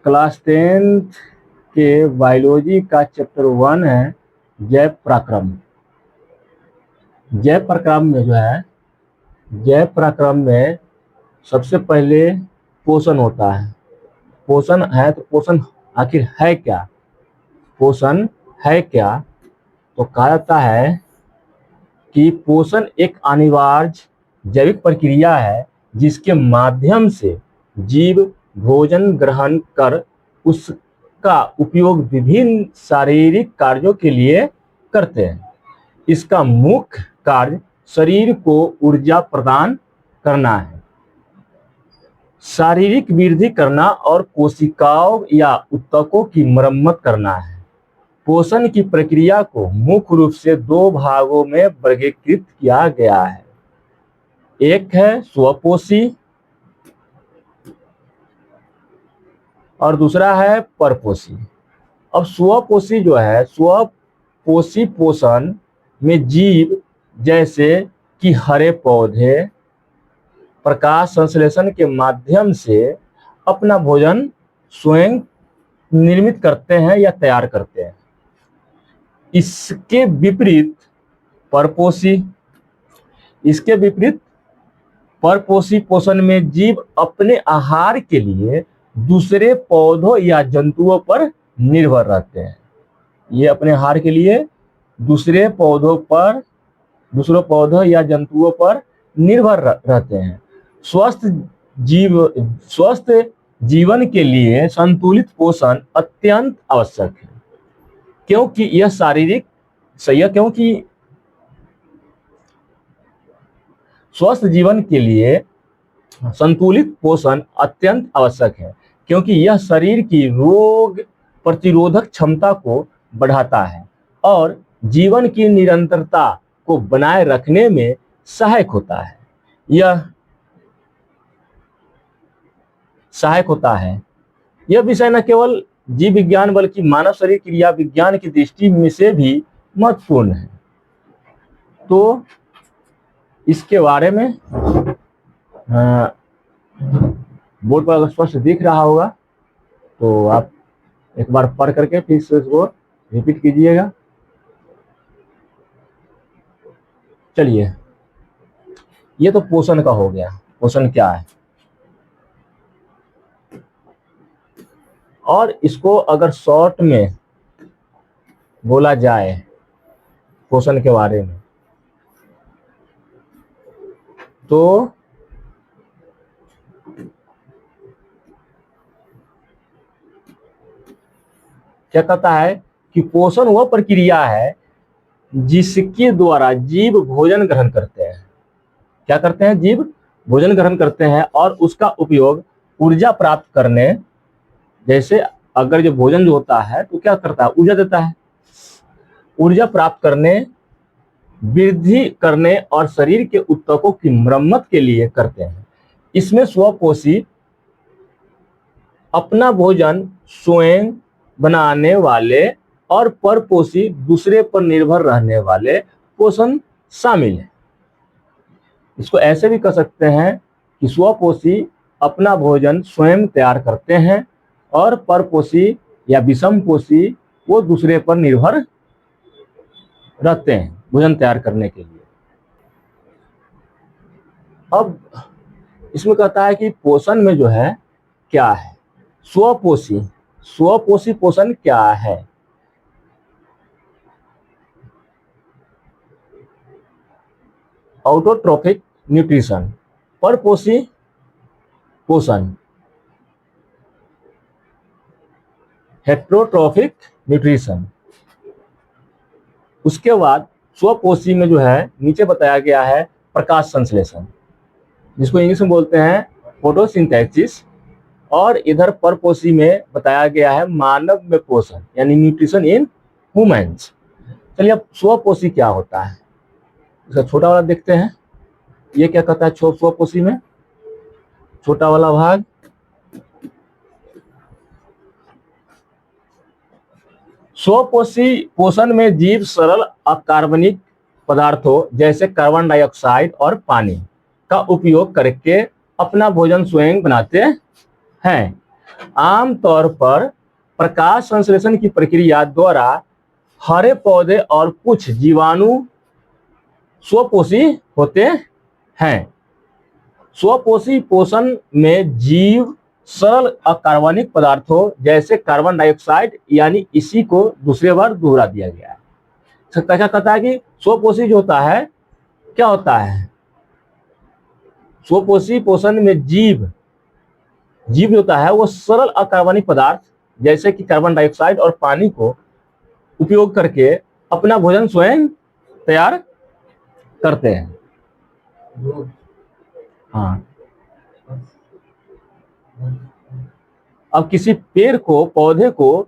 Class 10th के biology का chapter 1 है जैव पराक्रम। जैव पराक्रम में जो है, जैव पराक्रम में सबसे पहले पोषण होता है। पोषण है तो पोषण आखिर है क्या? पोषण है क्या? तो कहा जाता है कि पोषण एक अनिवार्य जैविक प्रक्रिया है जिसके माध्यम से जीव भोजन ग्रहण कर उसका उपयोग विभिन्न शारीरिक कार्यों के लिए करते हैं। इसका मुख्य कार्य शरीर को ऊर्जा प्रदान करना है, शारीरिक वृद्धि करना और कोशिकाओं या ऊतकों की मरम्मत करना है। पोषण की प्रक्रिया को मुख्य रूप से दो भागों में वर्गीकृत किया गया है। एक है स्वपोषी और दूसरा है परपोषी। अब स्वपोषी जो है, स्वपोषी पोषण में जीव जैसे कि हरे पौधे प्रकाश संश्लेषण के माध्यम से अपना भोजन स्वयं निर्मित करते हैं या तैयार करते हैं। इसके विपरीत परपोषी पोषण में जीव अपने आहार के लिए दूसरे पौधों या जंतुओं पर निर्भर रहते हैं। ये अपने आहार के लिए दूसरे पौधों या जंतुओं पर निर्भर रहते हैं। स्वस्थ जीवन के लिए संतुलित पोषण अत्यंत आवश्यक है, क्योंकि स्वस्थ जीवन के लिए संतुलित पोषण अत्यंत आवश्यक है, क्योंकि यह शरीर की रोग प्रतिरोधक क्षमता को बढ़ाता है और जीवन की निरंतरता को बनाए रखने में सहायक होता है। यह विषय न केवल जीव विज्ञान बल्कि मानव शरीर क्रिया विज्ञान की दृष्टि में से भी महत्वपूर्ण है। तो इसके बारे में बोर्ड पर अगर स्पष्ट दिख रहा होगा तो आप एक बार पढ़ करके फिर से इसको रिपीट कीजिएगा। चलिए, ये तो पोषण का हो गया। पोषण क्या है, और इसको अगर शॉर्ट में बोला जाए पोषण के बारे में तो क्या कहता है कि पोषण वह प्रक्रिया है जिसके द्वारा जीव भोजन ग्रहण करते हैं। क्या करते हैं? जीव भोजन ग्रहण करते हैं और उसका उपयोग ऊर्जा प्राप्त करने, जैसे अगर जो भोजन जो होता है तो क्या करता है? ऊर्जा देता है। ऊर्जा प्राप्त करने, वृद्धि करने और शरीर के ऊतकों की मरम्मत के लिए करते हैं। इसमें स्वपोषी अपना भोजन स्वयं बनाने वाले और परपोषी दूसरे पर निर्भर रहने वाले पोषण शामिल है। इसको ऐसे भी कह सकते हैं कि स्वपोषी अपना भोजन स्वयं तैयार करते हैं और परपोषी या विषमपोषी वो दूसरे पर निर्भर रहते हैं भोजन तैयार करने के लिए। अब इसमें कहता है कि पोषण में जो है क्या है? स्वपोषी पोषण क्या है? Autotrophic nutrition. परपोषी पोषण हेटेरोट्रोफिक न्यूट्रिशन। उसके बाद स्वपोषी में जो है नीचे बताया गया है प्रकाश संश्लेषण, जिसको इंग्लिश में बोलते हैं फोटोसिंथेसिस, और इधर परपोषी में बताया गया है मानव में पोषण यानी न्यूट्रिशन इन ह्यूमंस। चलिए, अब स्वपोषी क्या होता है इसका छोटा वाला देखते हैं। ये क्या कहता है स्वपोषी में? छोटा वाला भाग, स्वपोषी पोषण में जीव सरल अकार्बनिक पदार्थों जैसे कार्बन डाइऑक्साइड और पानी का उपयोग करके अपना भोजन स्वयं बनाते हैं। आमतौर पर प्रकाश संश्लेषण की प्रक्रिया द्वारा हरे पौधे और कुछ जीवाणु स्वपोषी होते हैं। स्वपोषी पोषण में जीव सरल अकार्बनिक पदार्थों जैसे कार्बन डाइऑक्साइड यानी इसी को दूसरे बार दोहरा दिया गया है। क्या कहता है कि स्वपोषी जो होता है क्या होता है? स्वपोषी पोषण में जीव जो होता है वो सरल अकार्बनिक पदार्थ जैसे कि कार्बन डाइऑक्साइड और पानी को उपयोग करके अपना भोजन स्वयं तैयार करते हैं। हाँ, अब किसी पेड़ को, पौधे को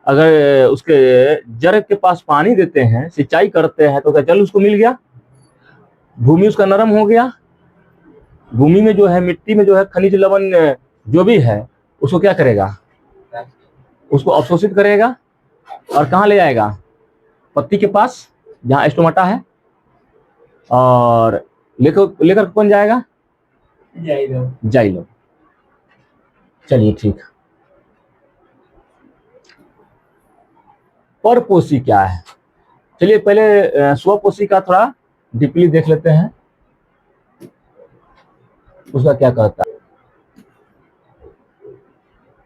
अगर उसके जड़ के पास पानी देते हैं, सिंचाई करते हैं, तो क्या जल उसको मिल गया? भूमि उसका नरम हो गया। भूमि में जो है, मिट्टी में जो है खनिज लवण जो भी है उसको क्या करेगा? उसको अवशोषित करेगा और कहाँ ले जाएगा? पत्ती के पास जहाँ स्टोमाटा है, और लेकर कौन जाएगा? जाइलो। चलिए ठीक। परपोषी क्या है? चलिए पहले स्वपोषी का थोड़ा डीपली देख लेते हैं, उसका क्या कहता है।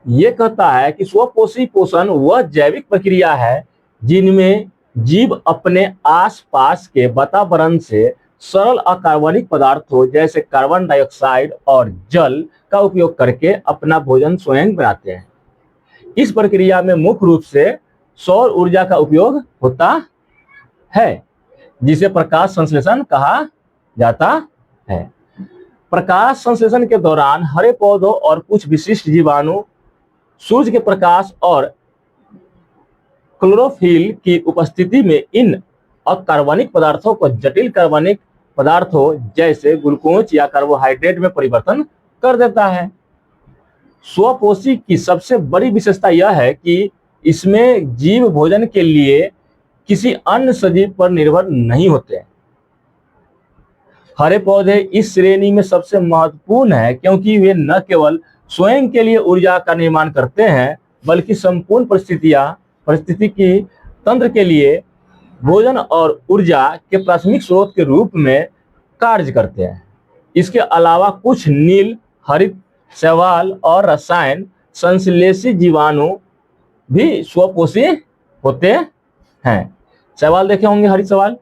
ये कहता है कि स्वपोषी पोषण वह जैविक प्रक्रिया है जिनमें जीव अपने आसपास के वातावरण से सरल अकार्बनिक पदार्थों जैसे कार्बन डाइऑक्साइड और जल का उपयोग करके अपना भोजन स्वयं बनाते हैं। इस प्रक्रिया में मुख्य रूप से सौर ऊर्जा का उपयोग होता है जिसे प्रकाश संश्लेषण कहा जाता है। प्रकाश संश्लेषण के दौरान हरे पौधों और कुछ विशिष्ट जीवाणु सूर्य के प्रकाश और क्लोरोफिल की उपस्थिति में इन अकार्बनिक पदार्थों को जटिल कार्बनिक पदार्थों जैसे ग्लूकोज या कार्बोहाइड्रेट में परिवर्तन कर देता है। स्वपोषी की सबसे बड़ी विशेषता यह है कि इसमें जीव भोजन के लिए किसी अन्य सजीव पर निर्भर नहीं होते। हरे पौधे इस श्रेणी में सबसे महत्वपूर्ण है क्योंकि वे न केवल स्वयं के लिए ऊर्जा का निर्माण करते हैं बल्कि संपूर्ण पारिस्थितिकी तंत्र के लिए भोजन और ऊर्जा के प्राथमिक स्रोत के रूप में कार्य करते हैं। इसके अलावा कुछ नील, हरित, शैवाल और रसायन संश्लेषी जीवाणु भी स्वपोषी होते हैं। शैवाल देखे होंगे, हरित शैवाल,